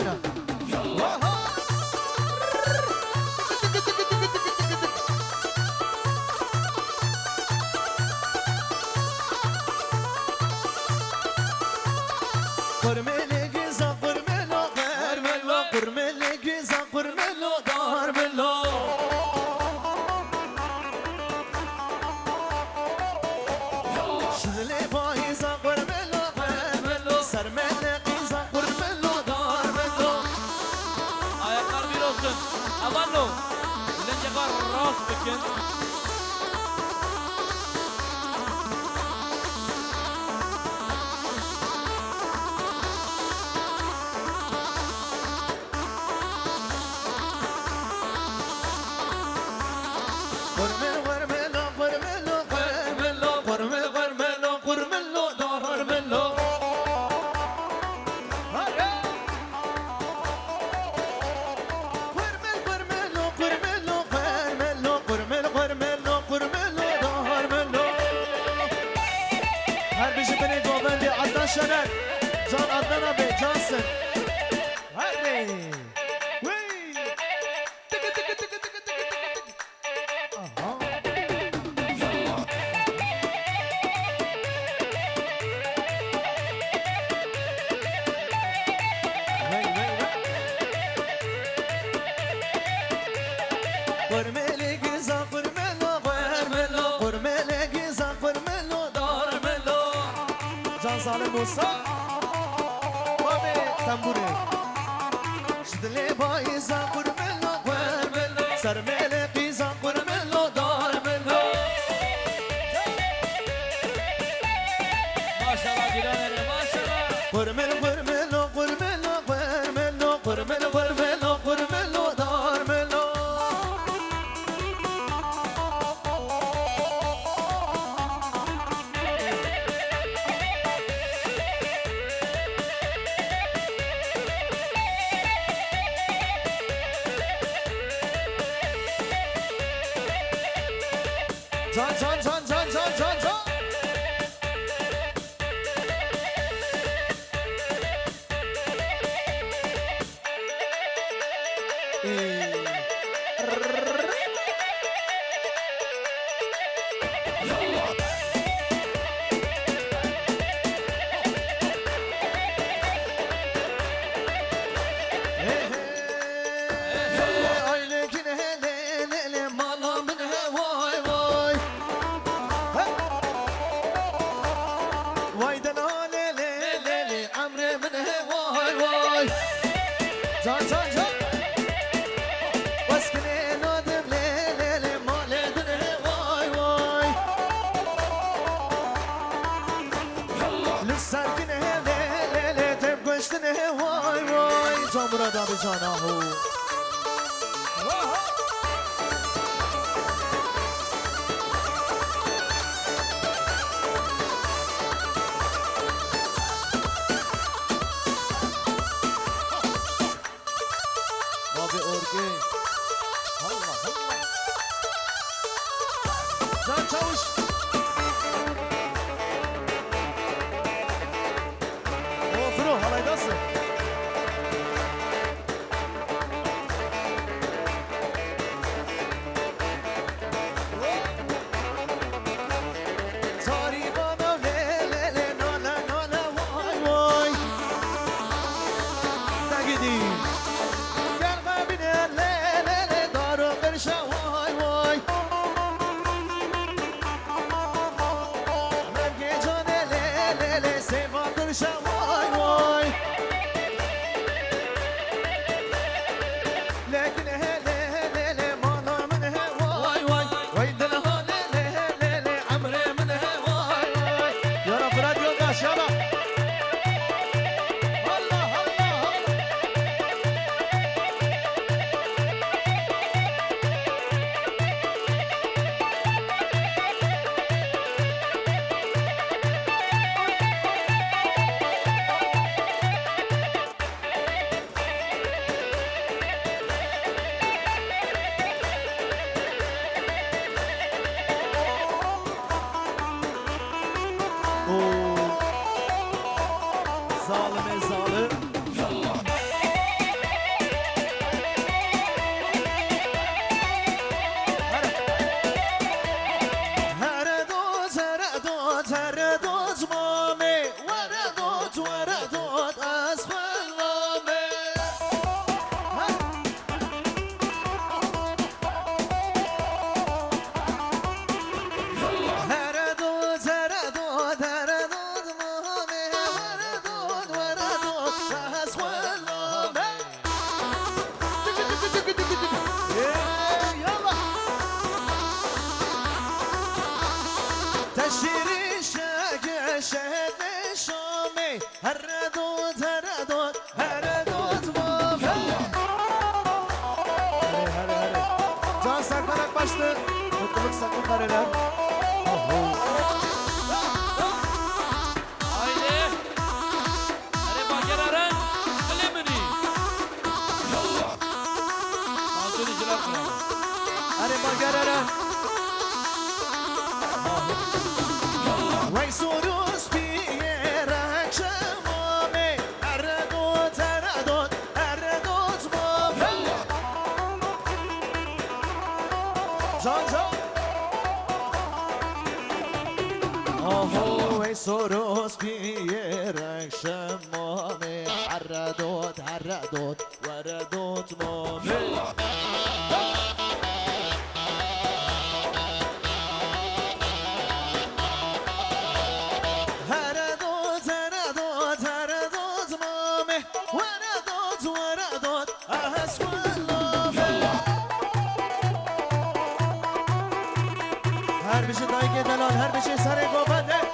بچنا قرمل گیزا قرملو قرملو قرمل گیزا قرملو دارملو شدلی پاییزا قرملو قرملو سرمل گیزا قرملو دارملو ayaklar bir olsun. Avallo. Lencegar rast bakın. شنن جان عدنان abi cansın hadi قرملي جيزا قرملو قرملو قرملي جيزا قرملو دارملو جان سالم موسى بابي تنبوري شدلي بايزا قرملو قرملو سرملي جيزا قرملو دارملو ما شاء الله Dilaner ما شاء الله. قرملو قرملو قرملو قرملو قرملو قرملو قرملو دارملو Can can can can can can can. Can can can. Baskine nadim le le le maledine vay vay. Lüsarkine le le le tep koştine vay vay. Can burada bir canahu. Abi orge. Allah Allah. Can çavuş. Ofro halaydasın. Taribana le le le nola nola vay vay. Da gideyim. Gel kabine le le le daru kırşa vay vay. Merge cane le le le seva kırşa vay vay. Lekin he le le le mala min he vay vay. Vay dela le le le le amre min he vay vay. Yara Fırat Yoldaş yara. Allah Allah Allah. Mutluluk sakın kareler. Haydi. Hadi bakararen. Kalemini. Yallah. Kansericiler kralı. Hadi bakarara. Vay soruz bir yer akşamame. Eredot, eredot, eredot mame. Can can. وي سوروس بير شمامي عردوت عردوت وردوت مامي هردوت هردوت هردوت مامي وردوت وردوت أهسوان مامي هر بشه دایگه دلال هر بشه سر گوبنده